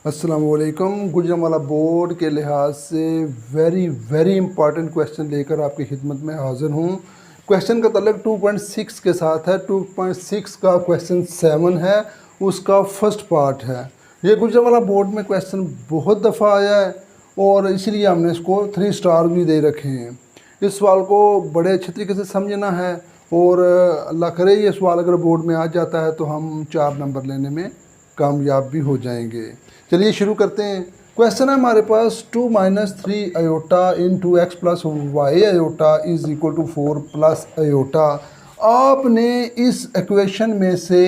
अस्सलाम वालेकुम। गुजरांवाला बोर्ड के लिहाज से वेरी वेरी इंपॉर्टेंट क्वेश्चन लेकर आपकी खिदमत में हाज़िर हूँ। क्वेश्चन का तल्लुक़ 2.6 के साथ है। 2.6 का क्वेश्चन 7 है, उसका फर्स्ट पार्ट है। ये गुजरांवाला बोर्ड में क्वेश्चन बहुत दफ़ा आया है और इसलिए हमने इसको 3 स्टार भी दे रखे हैं। इस सवाल को बड़े अच्छे तरीके से समझना है और अल्लाह करे ये सवाल अगर बोर्ड में आ जाता है तो हम 4 नंबर लेने में कामयाब भी हो जाएंगे। चलिए शुरू करते हैं। क्वेश्चन है हमारे पास 2 minus 3 iota in 2x plus y iota is equal to 4 plus iota. आपने इस इक्वेशन में से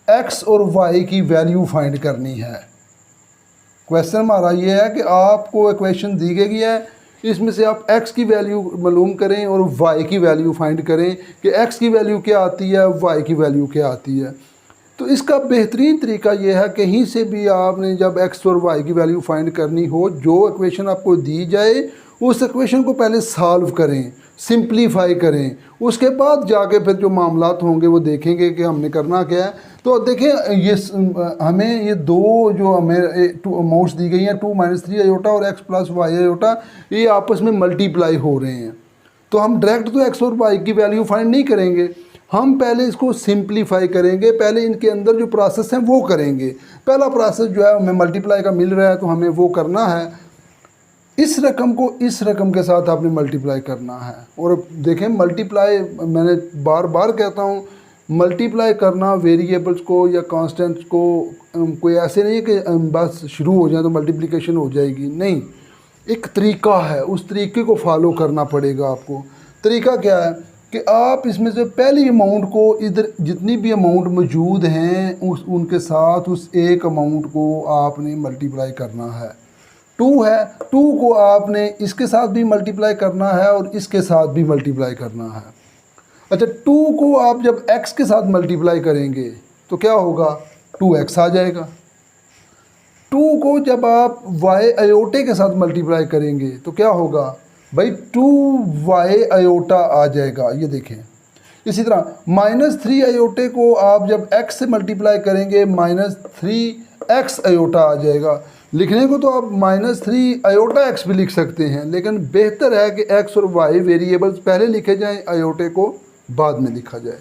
x और y की वैल्यू फाइंड करनी है। क्वेश्चन हमारा ये है कि आपको इक्वेशन दी गई है, इसमें से आप x की वैल्यू मालूम करें और y की वैल्यू फाइंड करें कि x की वैल्यू क्या आती है, y की वैल्यू क्या आती है। तो इसका बेहतरीन तरीका यह है, कहीं से भी आपने जब x और y की वैल्यू फाइंड करनी हो, जो इक्वेशन आपको दी जाए उस इक्वेशन को पहले सॉल्व करें, सिंप्लीफाई करें, उसके बाद जाके फिर जो मामलात होंगे वो देखेंगे कि हमने करना क्या है। तो देखें ये हमें ये दो जो हमें टू अमाउंट्स दी गई हैं 2 माइनस 3 अयोटा और x प्लस वाई अयोटा, ये आपस में मल्टीप्लाई हो रहे हैं। तो हम डायरेक्ट तो x और y की वैल्यू फाइंड नहीं करेंगे, हम पहले इसको सिंप्लीफाई करेंगे, पहले इनके अंदर जो प्रोसेस हैं वो करेंगे। पहला प्रोसेस जो है हमें मल्टीप्लाई का मिल रहा है तो हमें वो करना है, इस रकम को इस रकम के साथ आपने मल्टीप्लाई करना है। और देखें मल्टीप्लाई, मैंने बार बार कहता हूँ, मल्टीप्लाई करना वेरिएबल्स को या कांस्टेंट्स को कोई ऐसे नहीं है कि बस शुरू हो जाए तो मल्टीप्लिकेशन हो जाएगी, नहीं, एक तरीका है, उस तरीके को फॉलो करना पड़ेगा आपको। तरीका क्या है कि आप इसमें से पहली अमाउंट को, इधर जितनी भी अमाउंट मौजूद हैं उनके साथ उस एक अमाउंट को आपने मल्टीप्लाई करना है। 2 है, 2 को आपने इसके साथ भी मल्टीप्लाई करना है और इसके साथ भी मल्टीप्लाई करना है। अच्छा, 2 को आप जब x के साथ मल्टीप्लाई करेंगे तो क्या होगा, 2x आ जाएगा। 2 को जब आप y अयोटे के साथ मल्टीप्लाई करेंगे तो क्या होगा भाई, 2y अयोटा आ जाएगा, ये देखें। इसी तरह -3 अयोटे को आप जब x से मल्टीप्लाई करेंगे -3x अयोटा आ जाएगा। लिखने को तो आप -3 अयोटा x भी लिख सकते हैं, लेकिन बेहतर है कि x और y वेरिएबल्स पहले लिखे जाएं, अयोटे को बाद में लिखा जाए।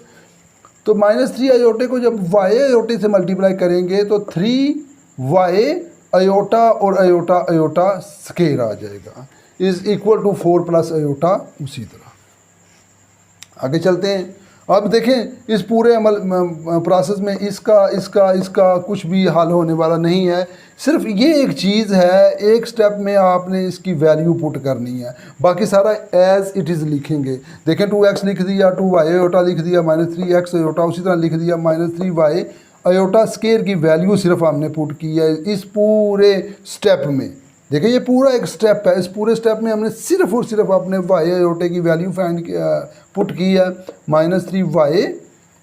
तो -3 अयोटे को जब y अयोटे से मल्टीप्लाई करेंगे तो 3y अयोटा और अयोटा अयोटा स्केयर आ जाएगा, is equal to 4 plus iota. उसी तरह आगे चलते हैं। अब देखें इस पूरे अमल प्रोसेस में इसका कुछ भी हल होने वाला नहीं है, सिर्फ ये एक चीज़ है, एक स्टेप में आपने इसकी वैल्यू पुट करनी है, बाकी सारा एज इट इज़ लिखेंगे। देखें 2x लिख दिया, 2y अयोटा लिख दिया, -3x अयोटा उसी तरह लिख दिया, -3y अयोटा स्केयर की वैल्यू सिर्फ हमने पुट की है इस पूरे स्टेप में। देखिए ये पूरा एक स्टेप है, इस पूरे स्टेप में हमने सिर्फ और सिर्फ अपने y अयोटे की वैल्यू फाइंड पुट की है, -3y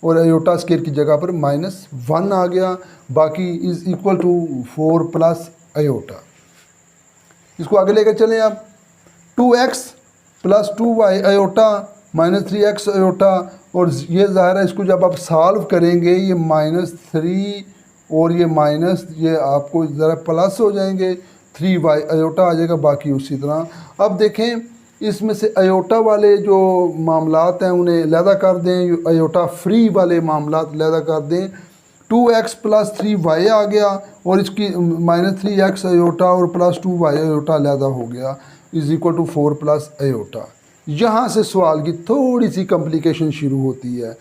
और अयोटा स्केयर की जगह पर -1 आ गया, बाकी is equal to 4 plus iota. इसको आगे लेकर चलें आप, 2x plus 2y aorta -3x aorta, और ये ज़ाहिर है इसको जब आप सॉल्व करेंगे ये -3 और ये आपको ज़रा प्लस हो जाएंगे, 3y अयोटा आ जाएगा, बाकी उसी तरह। अब देखें इसमें से अयोटा वाले जो मामलात हैं उन्हें अलहदा कर दें, अयोटा फ्री वाले मामलात अलहदा कर दें। 2x प्लस 3y आ गया और इसकी -3x अयोटा और प्लस 2y अयोटा अलहदा हो गया, is equal to 4 plus iota. यहाँ से सवाल की थोड़ी सी कॉम्प्लिकेशन शुरू होती है,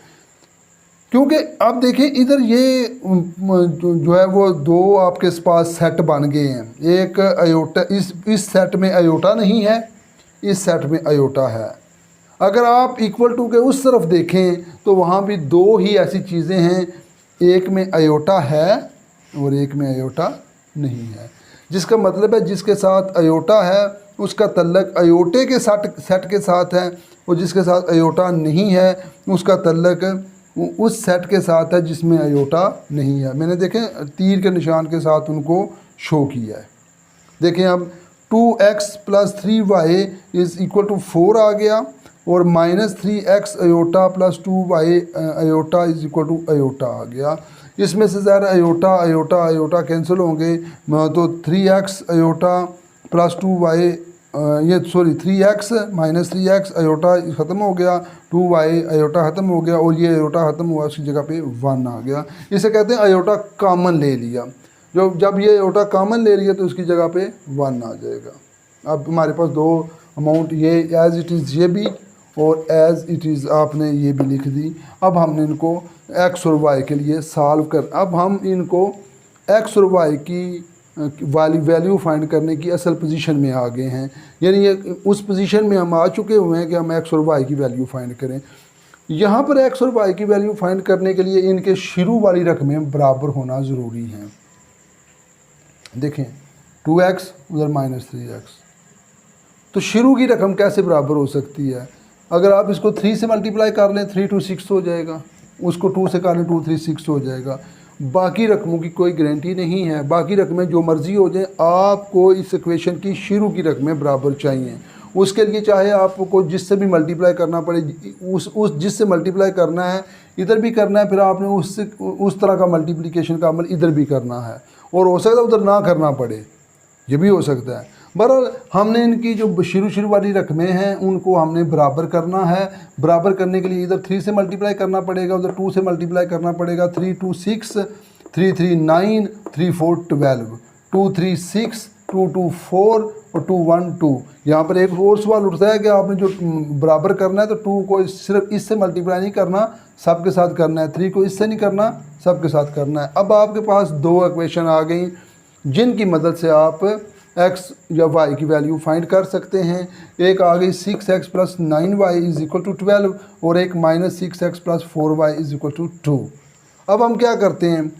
क्योंकि अब देखें इधर ये जो है वो दो आपके पास सेट बन गए हैं। एक अयोटा, इस सेट में अयोटा नहीं है, इस सेट में अयोटा है। अगर आप इक्वल टू के उस तरफ देखें तो वहाँ भी दो ही ऐसी चीज़ें हैं, एक में अयोटा है और एक में अयोटा नहीं है, जिसका मतलब है जिसके साथ अयोटा है उसका तल्लक अयोटे के सेट के साथ है, और जिसके साथ अयोटा नहीं है उसका तल्लक उस सेट के साथ है जिसमें अयोटा नहीं है। मैंने देखें तीर के निशान के साथ उनको शो किया है। देखें अब 2x plus 3y is equal to 4 आ गया और -3x iota plus 2y iota is equal to iota आ गया। इसमें से ज़रा अयोटा अयोटा अयोटा कैंसिल होंगे, तो 3x अयोटा प्लस 2y, ये sorry 3x minus 3x aorta ख़त्म हो गया, 2y अयोटा ख़त्म हो गया, और ये अयोटा ख़त्म हुआ, उसकी जगह पे 1 आ गया। इसे कहते हैं अयोटा कॉमन ले लिया। जब ये अयोटा कॉमन ले लिया तो उसकी जगह पे 1 आ जाएगा। अब हमारे पास दो अमाउंट, ये एज़ इट इज़ ये भी और एज़ इट इज़ आपने ये भी लिख दी। अब हमने इनको x और y के लिए सॉल्व कर, अब हम इनको x और y की वैल्यू फाइंड करने की असल पोजीशन में आ गए हैं, यानी ये उस पोजीशन में हम आ चुके हुए हैं कि हम x और y की वैल्यू फाइंड करें। यहाँ पर x और y की वैल्यू फाइंड करने के लिए इनके शुरू वाली रकमें बराबर होना ज़रूरी हैं। देखें 2x उधर माइनस 3x, तो शुरू की रकम कैसे बराबर हो सकती है? अगर आप इसको 3 से मल्टीप्लाई कर लें 3 2 6 हो जाएगा, उसको 2 से कर लें 2 3 6 हो जाएगा। बाकी रकमों की कोई गारंटी नहीं है, बाकी रकमें जो मर्ज़ी हो जाए, आपको इस इक्वेशन की शुरू की रकमें बराबर चाहिए। उसके लिए चाहे आपको जिससे भी मल्टीप्लाई करना पड़े, उस जिससे मल्टीप्लाई करना है इधर भी करना है, फिर आपने उससे उस तरह का मल्टीप्लिकेशन का अमल इधर भी करना है, और हो सकता है उधर ना करना पड़े, ये भी हो सकता है। बहरहाल हमने इनकी जो शुरू वाली रकमें हैं उनको हमने बराबर करना है। बराबर करने के लिए इधर 3 से मल्टीप्लाई करना पड़ेगा, उधर 2 से मल्टीप्लाई करना पड़ेगा। 3 2 6, 3 3 9, 3 4 12, 2 3 6, 2 2 4 और 2 1 2। यहाँ पर एक और सवाल उठता है कि आपने जो बराबर करना है तो 2 को सिर्फ इससे मल्टीप्लाई नहीं करना, सबके साथ करना है। 3 को इससे नहीं करना, सबके साथ करना है। अब आपके पास दो इक्वेशन आ गई जिनकी मदद से आप x या y की वैल्यू फाइंड कर सकते हैं। एक आ गई 6x plus 9y is equal to 12, और एक minus 6x plus 4y is equal to 2। अब हम क्या करते हैं,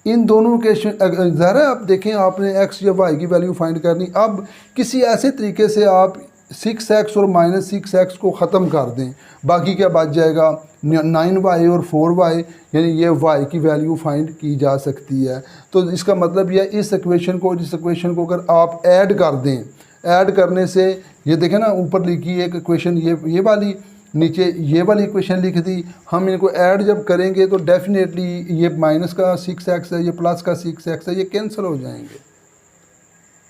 इन दोनों के ज़रा आप देखें, आपने x या y की वैल्यू फाइंड करनी। अब किसी ऐसे तरीके से आप 6x और माइनस 6x को ख़त्म कर दें, बाकी क्या बच जाएगा 9y और 4y, यानी ये y की वैल्यू फाइंड की जा सकती है। तो इसका मतलब यह इस इक्वेशन को इस इक्वेशन को अगर आप ऐड कर दें, ऐड करने से ये देखें ना, ऊपर लिखी एक इक्वेशन ये वाली, नीचे ये वाली इक्वेशन लिख दी। हम इनको ऐड जब करेंगे तो डेफिनेटली ये माइनस का 6x है, ये प्लस का 6x है, ये कैंसिल हो जाएंगे।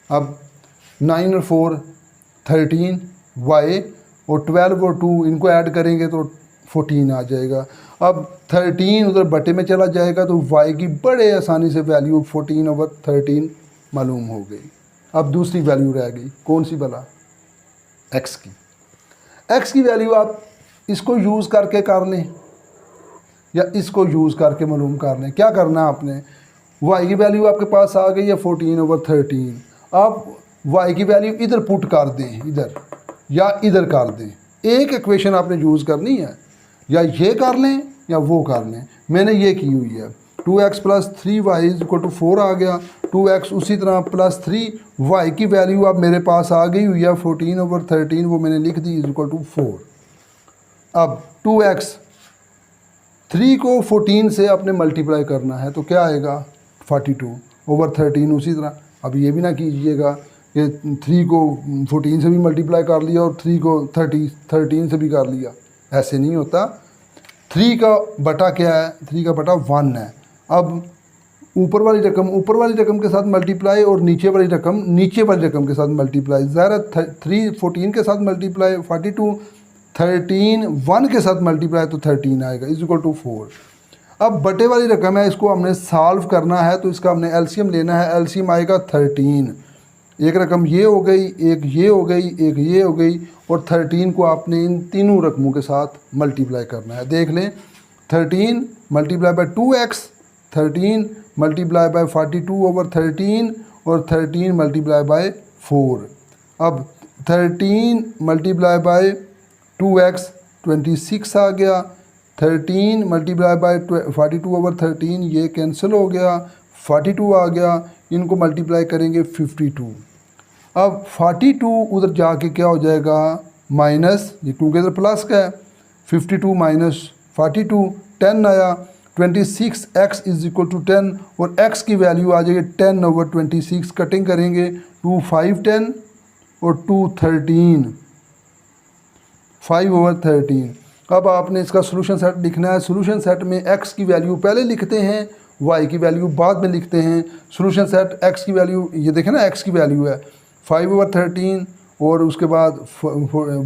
अब 9 और 4 13, y और 12 और 2 इनको ऐड करेंगे तो 14 आ जाएगा। अब 13 उधर बटे में चला जाएगा तो y की बड़े आसानी से वैल्यू 14/13 मालूम हो गई। अब दूसरी वैल्यू रह गई, कौन सी भला? x की। x की वैल्यू आप इसको यूज़ करके कर लें या इसको यूज़ करके मालूम कर लें। क्या करना है आपने, y की वैल्यू आपके पास आ गई है 14/13, आप y की वैल्यू इधर पुट कर दें, इधर या इधर कर दें। एक इक्वेशन आपने यूज़ करनी है, या ये कर लें या वो कर लें। मैंने ये की हुई है, 2x plus 3y is equal to 4 आ गया, 2x उसी तरह प्लस 3y की वैल्यू अब मेरे पास आ गई हुई है 14/13, वो मैंने लिख दी इज इक्वल टू 4। अब 2x 3 को 14 से आपने मल्टीप्लाई करना है तो क्या आएगा 42/13। उसी तरह अब ये भी ना कीजिएगा कि 3 को 14 से भी मल्टीप्लाई कर लिया और 3 को 13 से भी कर लिया, ऐसे नहीं होता। 3 का बटा क्या है, 3 का बटा 1 है। अब ऊपर वाली रकम के साथ मल्टीप्लाई और नीचे वाली रकम के साथ मल्टीप्लाई। ज़रा 3 14 के साथ मल्टीप्लाई 42, 13 1 के साथ मल्टीप्लाई तो 13 आएगा इज इक्वल टू 4। अब बटे वाली रकम है, इसको हमने सॉल्व करना है तो इसका हमने एलसीएम लेना है। एलसीएम आएगा 13। एक रकम ये हो गई, एक ये हो गई, एक ये हो गई, और 13 को आपने इन तीनों रकमों के साथ मल्टीप्लाई करना है। देख लें, 13 multiply by 2x, 13 multiply by 42/13 और 13 मल्टीप्लाई बाय 4। अब 13 मल्टीप्लाई बाय 2x 26 आ गया, 13 मल्टीप्लाई बाय 42/13 ये कैंसिल हो गया, 42 आ गया। इनको मल्टीप्लाई करेंगे 52। अब 42 उधर जाके क्या हो जाएगा माइनस, ये क्योंकि इधर प्लस का है, 52 माइनस 42 10 आया। 26x इज इक्वल टू 10 और x की वैल्यू आ जाएगी 10/26। कटिंग करेंगे 2 5 10 और 2 13 5/13। अब आपने इसका सोल्यूशन सेट लिखना है। सोल्यूशन सेट में x की वैल्यू पहले लिखते हैं वाई की वैल्यू बाद में लिखते हैं। सोल्यूशन सेट एक्स की वैल्यू, ये देखें ना एक्स की वैल्यू है 5/13 और उसके बाद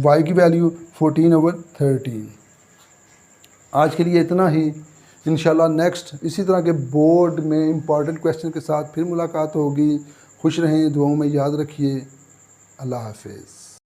वाई की वैल्यू 14/13। आज के लिए इतना ही। इंशाल्लाह नेक्स्ट इसी तरह के बोर्ड में इंपॉर्टेंट क्वेश्चन के साथ फिर मुलाकात होगी। खुश रहें, दुआओं में याद रखिए। अल्लाह हाफिज़।